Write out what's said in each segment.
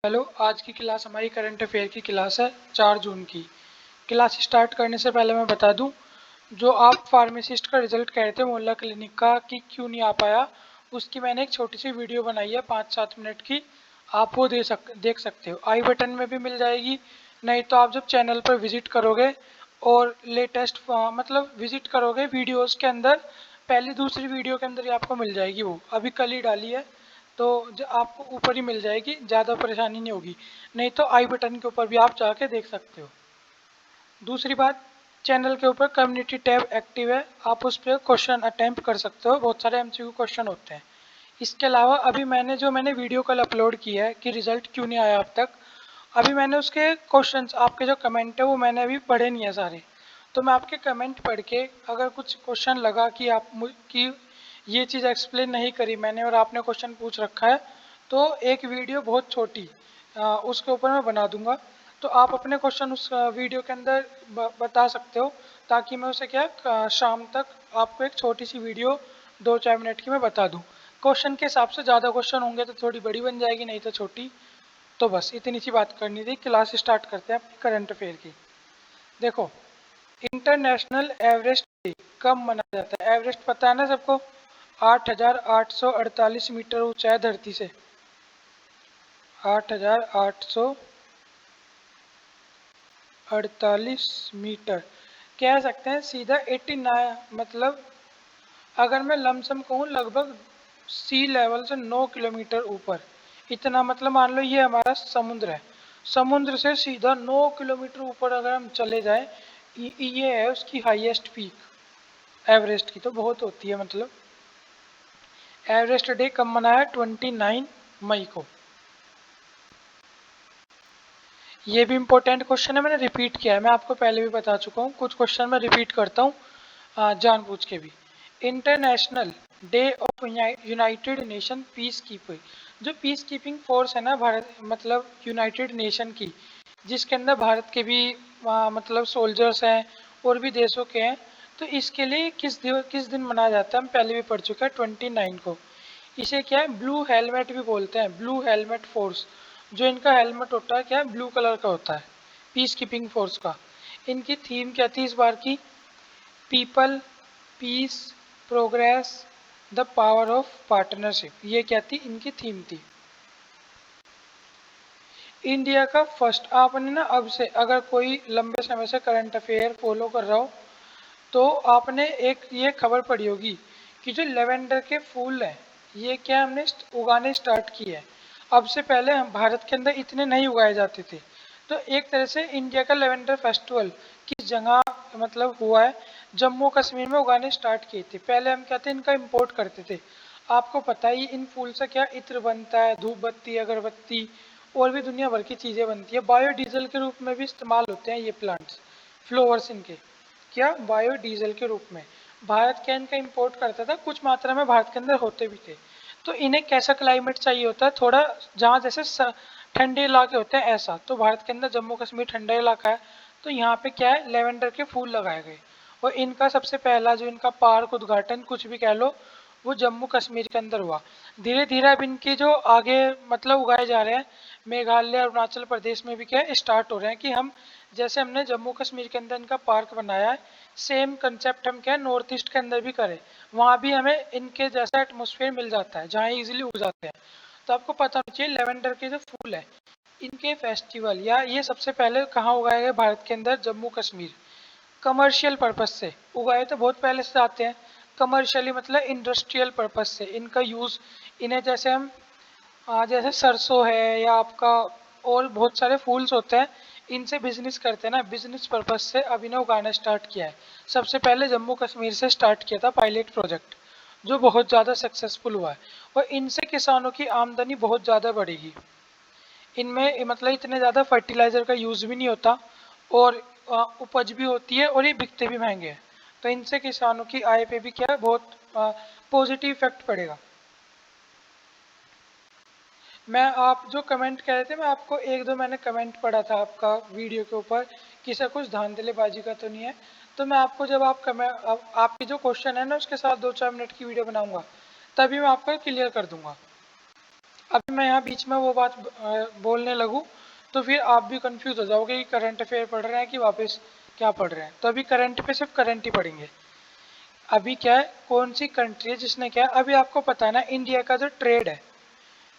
Hello, आज की class हमारी करंट अफेयर की क्लास है 4 जून की। क्लास स्टार्ट करने से पहले मैं बता दूं, जो आप फार्मासिस्ट का रिजल्ट कह रहे थे मोहल्ला क्लिनिक का कि क्यों नहीं आ पाया, उसकी मैंने एक छोटी सी वीडियो बनाई है 5-7 मिनट की। आप वो देख सकते हो, आई बटन में भी मिल जाएगी। नहीं तो आप जब चैनल पर विजिट करोगे और लेटेस्ट मतलब विजिट करोगे वीडियोज़ के अंदर, पहली दूसरी वीडियो के अंदर ही आपको मिल जाएगी। वो अभी कल ही डाली है, तो आपको ऊपर ही मिल जाएगी, ज़्यादा परेशानी नहीं होगी। नहीं तो आई बटन के ऊपर भी आप जाके देख सकते हो। दूसरी बात, चैनल के ऊपर कम्युनिटी टैब एक्टिव है, आप उस पर क्वेश्चन अटेम्प्ट कर सकते हो, बहुत सारे एमसीक्यू क्वेश्चन होते हैं। इसके अलावा अभी मैंने वीडियो कल अपलोड की है कि रिजल्ट क्यों नहीं आया अब तक, अभी मैंने उसके क्वेश्चंस, आपके जो कमेंट है वो मैंने अभी पढ़े नहीं है सारे। तो मैं आपके कमेंट पढ़ के, अगर कुछ क्वेश्चन लगा कि कि ये चीज़ एक्सप्लेन नहीं करी मैंने और आपने क्वेश्चन पूछ रखा है, तो एक वीडियो बहुत छोटी उसके ऊपर मैं बना दूंगा। तो आप अपने क्वेश्चन उस वीडियो के अंदर बता सकते हो, ताकि मैं उसे क्या शाम तक आपको एक छोटी सी वीडियो 2-4 मिनट की मैं बता दूं। क्वेश्चन के हिसाब से ज़्यादा क्वेश्चन होंगे तो थोड़ी बड़ी बन जाएगी, नहीं तो छोटी। तो बस इतनी सी बात करनी थी। क्लास स्टार्ट करते हैं अपनी करंट अफेयर की। देखो, इंटरनेशनल एवरेस्ट डे कब मनाया जाता है? एवरेस्ट पता है ना सबको, 8,848 मीटर ऊंचा है धरती से। 8,848 मीटर, कह सकते हैं सीधा 89, मतलब अगर मैं लमसम कहूँ लगभग सी लेवल से 9 किलोमीटर ऊपर। इतना मतलब मान लो ये हमारा समुद्र है, समुद्र से सीधा 9 किलोमीटर ऊपर अगर हम चले जाएं, ये है उसकी हाईएस्ट पीक एवरेस्ट की। तो बहुत होती है। मतलब एवरेस्ट डे कब मनाया? 29 मई को। ये भी इम्पोर्टेंट क्वेश्चन है, मैंने रिपीट किया है, मैं आपको पहले भी बता चुका हूँ, कुछ क्वेश्चन मैं रिपीट करता हूँ जानबूझ के भी। International day of United nation piece keeper, जो पीस कीपिंग फोर्स है ना भारत, मतलब यूनाइटेड नेशन की, जिसके अंदर भारत के भी मतलब सोल्जर्स हैं और भी देशों के हैं। तो इसके लिए किस दिन मनाया जाता है, हम पहले भी पढ़ चुके हैं 29 को। इसे क्या है, ब्लू हेलमेट भी बोलते हैं, ब्लू हेलमेट फोर्स। जो इनका हेलमेट होता है क्या है, ब्लू कलर का होता है, पीस कीपिंग फोर्स का। इनकी थीम क्या थी इस बार की? People, peace, progress, the power of partnership. ये क्या थी, इनकी थीम थी। इंडिया का फर्स्ट, आपने ना अब से अगर कोई लंबे समय से करंट अफेयर फॉलो कर रहा हो, तो आपने एक ये खबर पढ़ी होगी कि जो लेवेंडर के फूल हैं, ये क्या हमने उगाने स्टार्ट किए हैं। अब से पहले हम भारत के अंदर इतने नहीं उगाए जाते थे। तो एक तरह से इंडिया का लेवेंडर फेस्टिवल किस जगह मतलब हुआ है? जम्मू कश्मीर में उगाने स्टार्ट किए थे। पहले हम क्या थे, इनका इम्पोर्ट करते थे। आपको पता ही, इन फूल से क्या इत्र बनता है, धूप बत्ती, अगरबत्ती और भी दुनिया भर की चीज़ें बनती है। बायोडीजल के रूप में भी इस्तेमाल होते हैं ये प्लांट्स, फ्लावर्स इनके क्या बायोडीजल के रूप में। भारत क्या इनका इंपोर्ट करता था, कुछ मात्रा में भारत के अंदर होते भी थे। तो इन्हें कैसा क्लाइमेट चाहिए होता है, थोड़ा जहाँ जैसे ठंडे इलाके होते हैं ऐसा। तो भारत के अंदर जम्मू कश्मीर ठंडा इलाका है, तो यहाँ पे क्या है, लेवेंडर के फूल लगाए गए। और इनका सबसे पहला जो इनका पार्क उद्घाटन कुछ भी कह लो, वो जम्मू कश्मीर के अंदर हुआ। धीरे धीरे अब इनकी जो आगे मतलब उगाए जा रहे हैं, मेघालय और अरुणाचल प्रदेश में भी क्या है स्टार्ट हो रहे हैं। कि हम जैसे हमने जम्मू कश्मीर के अंदर इनका पार्क बनाया है, सेम कंसेप्ट हम क्या है नॉर्थ ईस्ट के अंदर भी करें। वहाँ भी हमें इनके जैसा एटमोसफेयर मिल जाता है जहाँ इजीली उग जाते हैं। तो आपको पता होना चाहिए, लेवेंडर के जो फूल है, इनके फेस्टिवल या ये सबसे पहले कहाँ उगाए गए भारत के अंदर? जम्मू कश्मीर। कमर्शियल पर्पस से उगाए तो बहुत पहले से आते हैं, कमर्शियली मतलब इंडस्ट्रियल पर्पस से इनका यूज़। इन्हें जैसे हम जैसे सरसों है या आपका और बहुत सारे फूल्स होते हैं, इनसे बिजनेस करते हैं ना, बिजनेस पर्पस से अब इन्हें उगाना स्टार्ट किया है। सबसे पहले जम्मू कश्मीर से स्टार्ट किया था पायलट प्रोजेक्ट, जो बहुत ज़्यादा सक्सेसफुल हुआ है। और इनसे किसानों की आमदनी बहुत ज़्यादा बढ़ेगी। इनमें मतलब इतने ज़्यादा फर्टिलाइज़र का यूज़ भी नहीं होता, और उपज भी होती है, और ये बिकते भी महंगे हैं। तो इनसे किसानों की आय पे भी क्या है, बहुत पॉजिटिव इफेक्ट पड़ेगा। मैं आप जो कमेंट कह रहे थे, मैं आपको एक दो मैंने कमेंट पढ़ा था आपका वीडियो के ऊपर, किसी कुछ धांधलेबाजी का तो नहीं है। तो मैं आपको जब आप आपकी जो क्वेश्चन है ना उसके साथ 2-4 मिनट की वीडियो बनाऊंगा, तभी मैं आपको क्लियर कर दूंगा। अभी मैं यहाँ बीच में वो बात बोलने लगूँ तो फिर आप भी कंफ्यूज हो जाओगे कि करंट अफेयर पढ़ रहे हैं कि वापस क्या पढ़ रहे हैं। तो अभी करंट पे सिर्फ करंट ही पढ़ेंगे। अभी क्या है, कौन सी कंट्री है जिसने क्या, अभी आपको पता है ना, इंडिया का जो ट्रेड है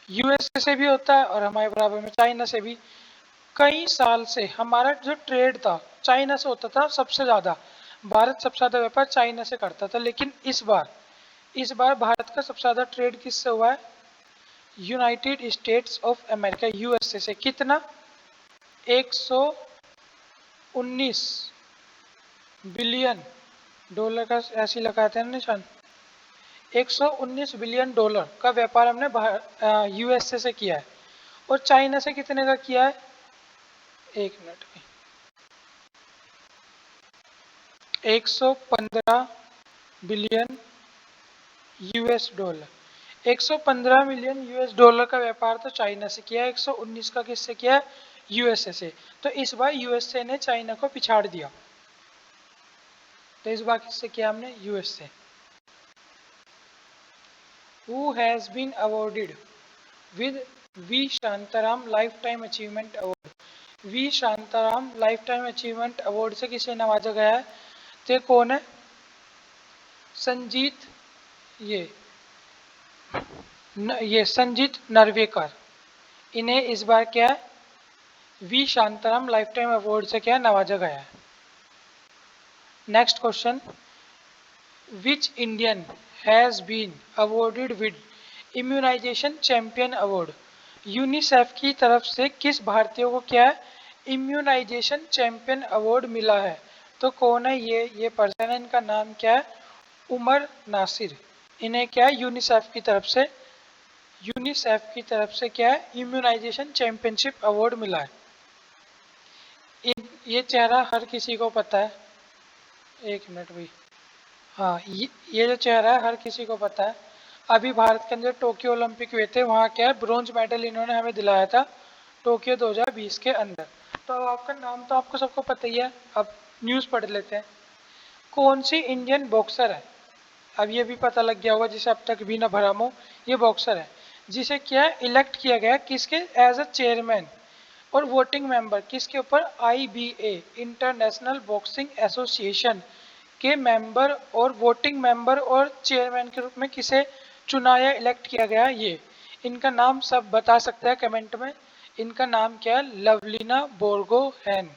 यूएसए से भी होता है और हमारे बराबर में चाइना से भी। कई साल से हमारा जो ट्रेड था चाइना से होता था सबसे ज़्यादा। भारत सबसे ज़्यादा व्यापार चाइना से करता था, लेकिन इस बार भारत का सबसे ज़्यादा ट्रेड किससे हुआ है? United states of America USA से। कितना? 119 बिलियन डॉलर का, ऐसी लगाते हैं निशान। 119 बिलियन डॉलर का व्यापार हमने यूएसए से किया है। और चाइना से कितने का किया है? एक मिनट में, 115 billion US dollar. 115 million US dollar का व्यापार तो चाइना से किया है, 119 का किससे किया है? यूएसए से। तो इस बार यूएसए ने चाइना को पिछाड़ दिया। तो इस बार किससे किया हमने? USA. Who has been awarded with V Shantaram lifetime achievement award? V Shantaram lifetime achievement award से किसे नवाजा गया है? तो कौन है? संजीत, ये ये संजीत नरवेकर। इन्हें इस बार क्या है, V Shantaram lifetime award से क्या नवाजा गया है। Next question, which Indian has been awarded with immunization champion award? UNICEF की तरफ से किस भारतीय को क्या है, इम्यूनाइजेशन चैंपियन अवार्ड मिला है? तो कौन है ये पर्सन है, इनका नाम क्या है? उमर नासिर। इन्हें क्या है, यूनिसेफ की तरफ से क्या है, इम्यूनाइजेशन चैंपियनशिप अवार्ड मिला है। ये चेहरा हर किसी को पता है। एक मिनट भाई, हाँ, ये जो चेहरा है हर किसी को पता है। अभी भारत के अंदर टोक्यो ओलंपिक हुए थे, वहाँ क्या है, ब्रॉन्ज मेडल इन्होंने हमें दिलाया था टोक्यो 2020 के अंदर। तो अब आपका नाम तो आपको सबको पता ही है। अब न्यूज़ पढ़ लेते हैं। कौन सी इंडियन बॉक्सर है, अब ये भी पता लग गया होगा जिसे अब तक भी ना भरम हो, ये बॉक्सर है जिसे क्या इलेक्ट किया गया किसके, एज अ चेयरमैन और वोटिंग मेंबर किसके ऊपर, आईबीए इंटरनेशनल बॉक्सिंग एसोसिएशन के मेंबर और वोटिंग मेंबर और चेयरमैन के रूप में किसे चुना या इलेक्ट किया गया? ये इनका नाम सब बता सकते हैं कमेंट में। इनका नाम क्या है? Lovlina Borgohain.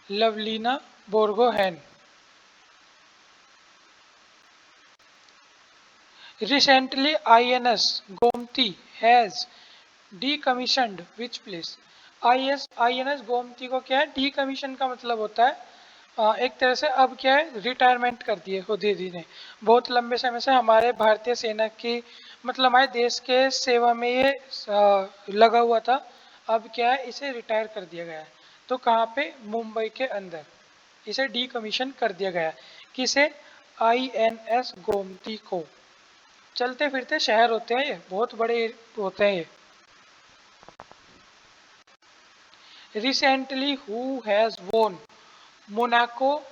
Lovlina Borgohain. Recently, INS Gomti has decommissioned which place? INS Gomti को क्या है, डीकमीशन का मतलब होता है एक तरह से अब क्या है, रिटायरमेंट कर दिए खुदी ने। बहुत लंबे समय से हमारे भारतीय सेना की, मतलब हमारे देश के सेवा में ये लगा हुआ था। अब क्या है, इसे रिटायर कर दिया गया है। तो कहाँ पे? मुंबई के अंदर इसे डीकमीशन कर दिया गया है। किसे? INS गोमती को। चलते फिरते शहर होते हैं ये, बहुत बड़े होते हैं ये। रिसेंटली हु हैज वोन मोनाको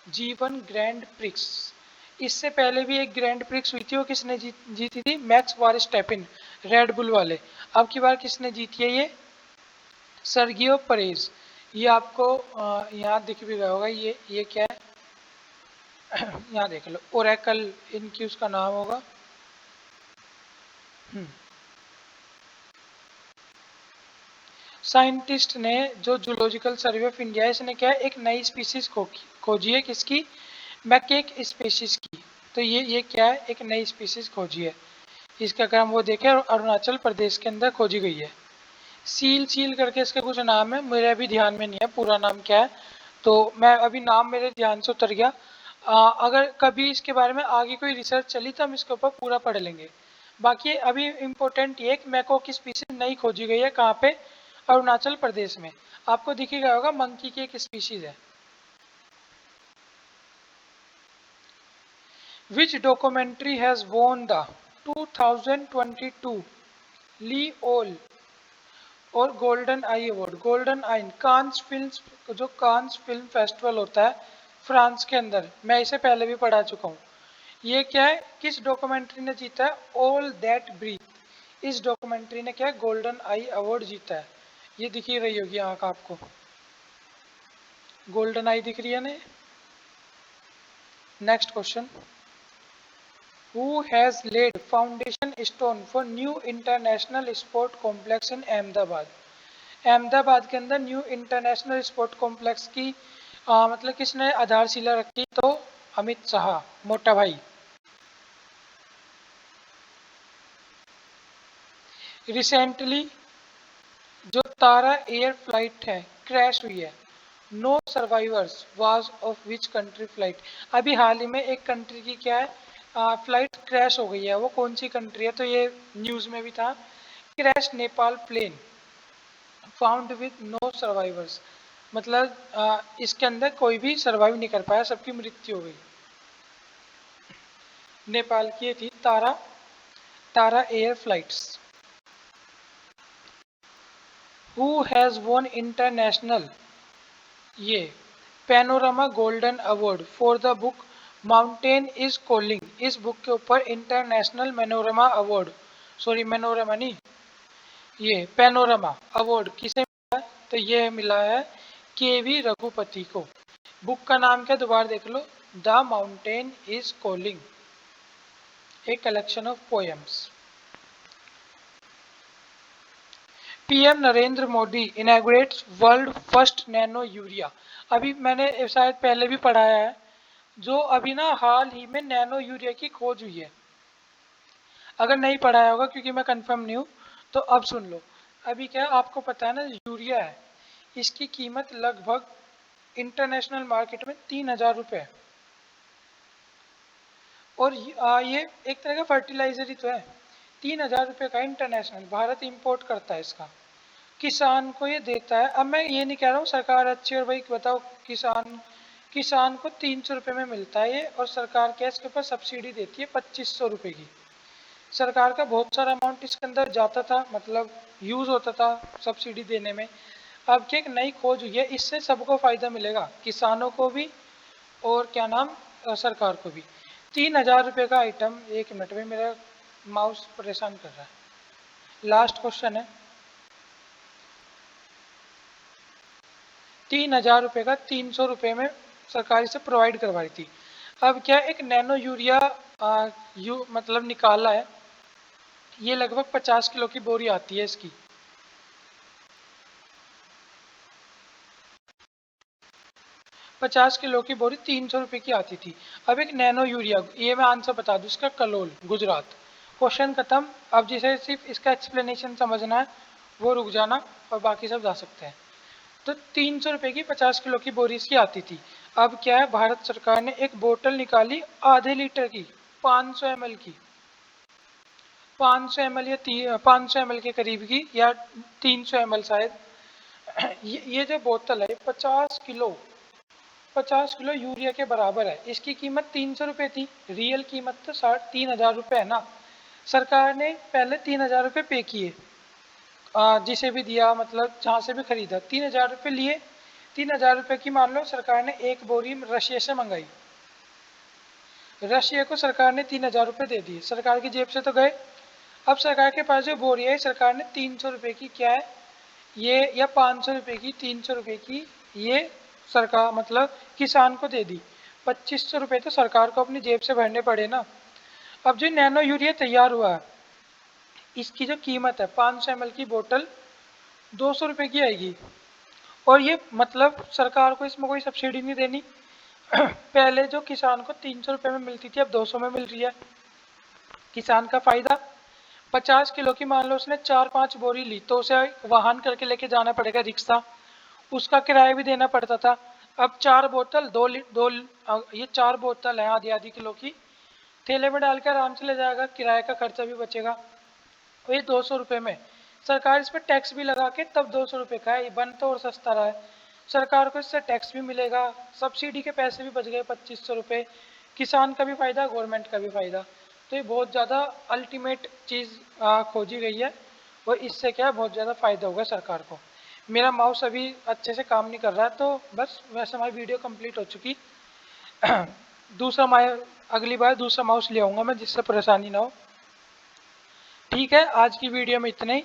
जीवन ग्रैंड प्रिक्स? इससे पहले भी एक ग्रैंड प्रिक्स हुई थी, वो किसने जीती थी? मैक्स वर्स्टैपिन, रेड बुल वाले। अब की बार किसने जीती है ये? Sergio Perez. ये आपको यहाँ दिख भी गया होगा, ये क्या है यहाँ देख लो, ओरेकल इनकी उसका नाम होगा। साइंटिस्ट ने जो जूलॉजिकल सर्वे ऑफ इंडिया है, इसने क्या है, एक नई स्पीसीज खोजी है। किसकी? मैकेक स्पीसीज की। तो ये क्या है, एक नई स्पीसीज खोजी है। इसका अगर हम वो देखें, अरुणाचल प्रदेश के अंदर खोजी गई है। सील चील करके इसके कुछ नाम है, मेरे अभी ध्यान में नहीं है पूरा नाम क्या है। तो मैं अभी नाम मेरे ध्यान से उतर गया। अगर कभी इसके बारे में आगे कोई रिसर्च चली तो हम इसके ऊपर पूरा पढ़ लेंगे। बाकी अभी इम्पोर्टेंट ये कि मैको की स्पीसीज नई खोजी गई है, कहाँ पे? अरुणाचल प्रदेश में। आपको दिखेगा होगा, मंकी की एक स्पीशीज है। विच डॉक्यूमेंट्री हैज वॉन द 2022 ली ओल और गोल्डन आई अवार्ड? गोल्डन आई कांस फिल्म, जो कांस फिल्म फेस्टिवल होता है फ्रांस के अंदर, मैं इसे पहले भी पढ़ा चुका हूँ। ये क्या है, किस डॉक्यूमेंट्री ने जीता है? All that breathe. इस डॉक्यूमेंट्री ने क्या गोल्डन आई अवार्ड जीता है। ये दिख ही रही होगी आंख आपको, गोल्डन आई दिख रही है ना। Next question, who has lead foundation stone for new international sport complex in Ahmedabad. Ahmedabad के अंदर न्यू इंटरनेशनल स्पोर्ट कॉम्प्लेक्स की मतलब किसने आधारशिला रखी, तो अमित शाह, मोटा भाई। रिसेंटली जो तारा एयर फ्लाइट है क्रैश हुई है, no survivors was of which country flight. अभी हाल ही में एक कंट्री की क्या है फ्लाइट क्रैश हो गई है, वो कौन सी कंट्री है, तो ये न्यूज़ में भी था। Crash Nepal plane found with no survivors, मतलब इसके अंदर कोई भी सर्वाइव नहीं कर पाया, सबकी मृत्यु हो गई। नेपाल की ये थी Tara Tara air flights. Who has won international ये panorama golden award for the book mountain is calling. इस बुक के ऊपर international Manorama award, sorry Manorama नहीं, ये पैनोरामा अवार्ड किसे मिला है, तो ये मिला है केवी रघुपति को। बुक का नाम क्या दोबारा देख लो, the mountain is calling, a collection of poems. PM Narendra Modi inaugurates world first nano urea. अभी मैंने शायद पहले भी पढ़ाया है, जो अभी ना हाल ही में नैनो यूरिया की खोज हुई है। अगर नहीं पढ़ाया होगा क्योंकि मैं कंफर्म नहीं हूँ, तो अब सुन लो। अभी क्या आपको पता है ना, यूरिया है, इसकी कीमत लगभग इंटरनेशनल मार्केट में 3,000 रुपये है। और ये एक तरह का फर्टिलाइजर ही तो है। 3,000 रुपये का इंटरनेशनल, भारत इंपोर्ट करता है इसका, किसान को ये देता है। अब मैं ये नहीं कह रहा हूँ सरकार अच्छी, और भाई बताओ किसान को 300 रुपये में मिलता है ये, और सरकार क्या इसके ऊपर सब्सिडी देती है 2,500 रुपये की। सरकार का बहुत सारा अमाउंट इसके अंदर जाता था, मतलब यूज होता था सब्सिडी देने में। अब क्या एक नई खोज हुई है, इससे सबको फायदा मिलेगा, किसानों को भी और क्या नाम सरकार को भी। 3,000 रुपये का आइटम, एक मिनट में मेरा माउस परेशान कर रहा है। लास्ट क्वेश्चन है, 3,000 रुपये का 300 रुपये में सरकार इसे प्रोवाइड करवाई थी। अब क्या एक नैनो यूरिया मतलब निकाला है, ये लगभग 50 किलो की बोरी आती है इसकी। पचास किलो की बोरी 300 रुपये की आती थी। अब एक नैनो यूरिया, ये मैं आंसर बता दूं इसका, कलोल गुजरात। क्वेश्चन खत्म। अब जिसे सिर्फ इसका एक्सप्लेनेशन समझना है वो रुक जाना, और बाकी सब जा सकते हैं। तो 300 रुपये की 50 किलो की बोरी इसकी आती थी। अब क्या है, भारत सरकार ने एक बोतल निकाली आधे लीटर की, 500 ml की, 500 ml या 500 ml के करीब की, या 300 ml शायद। ये जो बोतल है 50 किलो यूरिया के बराबर है। इसकी कीमत 300 रुपये थी, रियल कीमत तो 3,000 रुपये है ना। सरकार ने पहले 3,000 रुपये पे किए, जिसे भी दिया, मतलब जहाँ से भी खरीदा 3,000 रुपये लिए। 3,000 रुपये की मान लो सरकार ने एक बोरी रशिया से मंगाई, रशिया को सरकार ने 3,000 रुपये दे दिए, सरकार की जेब से तो गए। अब सरकार के पास जो बोरी है, सरकार ने 300 रुपये की क्या है ये, या 500 रुपये की, 300 रुपये की ये सरकार मतलब किसान को दे दी। 2,500 रुपये तो सरकार को अपनी जेब से भरने पड़े ना। अब जो नैनो यूरिया तैयार हुआ है, इसकी जो कीमत है 500 ml की बोतल 200 रुपये की आएगी। और ये मतलब सरकार को इसमें कोई सब्सिडी नहीं देनी। पहले जो किसान को 300 रुपये में मिलती थी, अब 200 में मिल रही है, किसान का फायदा। 50 किलो की मान लो उसने 4-5 बोरी ली, तो उसे वाहन करके लेके जाना पड़ेगा, रिक्शा, उसका किराया भी देना पड़ता था। अब 4 बोतल ये 4 बोतल है आधी आधी किलो की, थैले में डाल के आराम से ले जाएगा, किराए का खर्चा भी बचेगा। तो ये 200 रुपये में, सरकार इस पर टैक्स भी लगा के तब 200 रुपये का है, ये बन तो और सस्ता रहा है। सरकार को इससे टैक्स भी मिलेगा, सब्सिडी के पैसे भी बच गए 2,500 रुपये, किसान का भी फायदा, गवर्नमेंट का भी फायदा। तो ये बहुत ज़्यादा अल्टीमेट चीज़ खोजी गई है, और इससे क्या बहुत ज़्यादा फायदा होगा सरकार को। मेरा माउस अभी अच्छे से काम नहीं कर रहा है, तो बस वैसे हमारी वीडियो कंप्लीट हो चुकी। दूसरा अगली बार दूसरा माउस ले आऊँगा मैं, जिससे परेशानी ना हो। ठीक है, आज की वीडियो में इतना ही।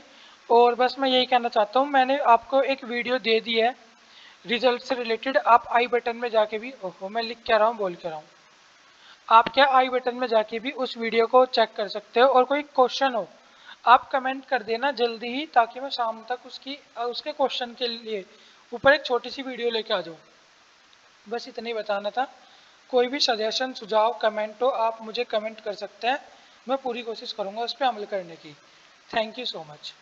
और बस मैं यही कहना चाहता हूँ, मैंने आपको एक वीडियो दे दी है रिजल्ट से रिलेटेड। आप आई बटन में जाके भी, ओहो मैं लिख क्या रहा हूँ, बोल क्या रहा हूँ, आप क्या आई बटन में जाके भी उस वीडियो को चेक कर सकते हो। और कोई क्वेश्चन हो आप कमेंट कर देना जल्दी ही, ताकि मैं शाम तक उसके क्वेश्चन के लिए ऊपर एक छोटी सी वीडियो लेके आ जाऊँ। बस इतना ही बताना था। कोई भी सजेशन सुझाव कमेंट हो आप मुझे कमेंट कर सकते हैं, मैं पूरी कोशिश करूँगा उस पर अमल करने की। Thank you so much.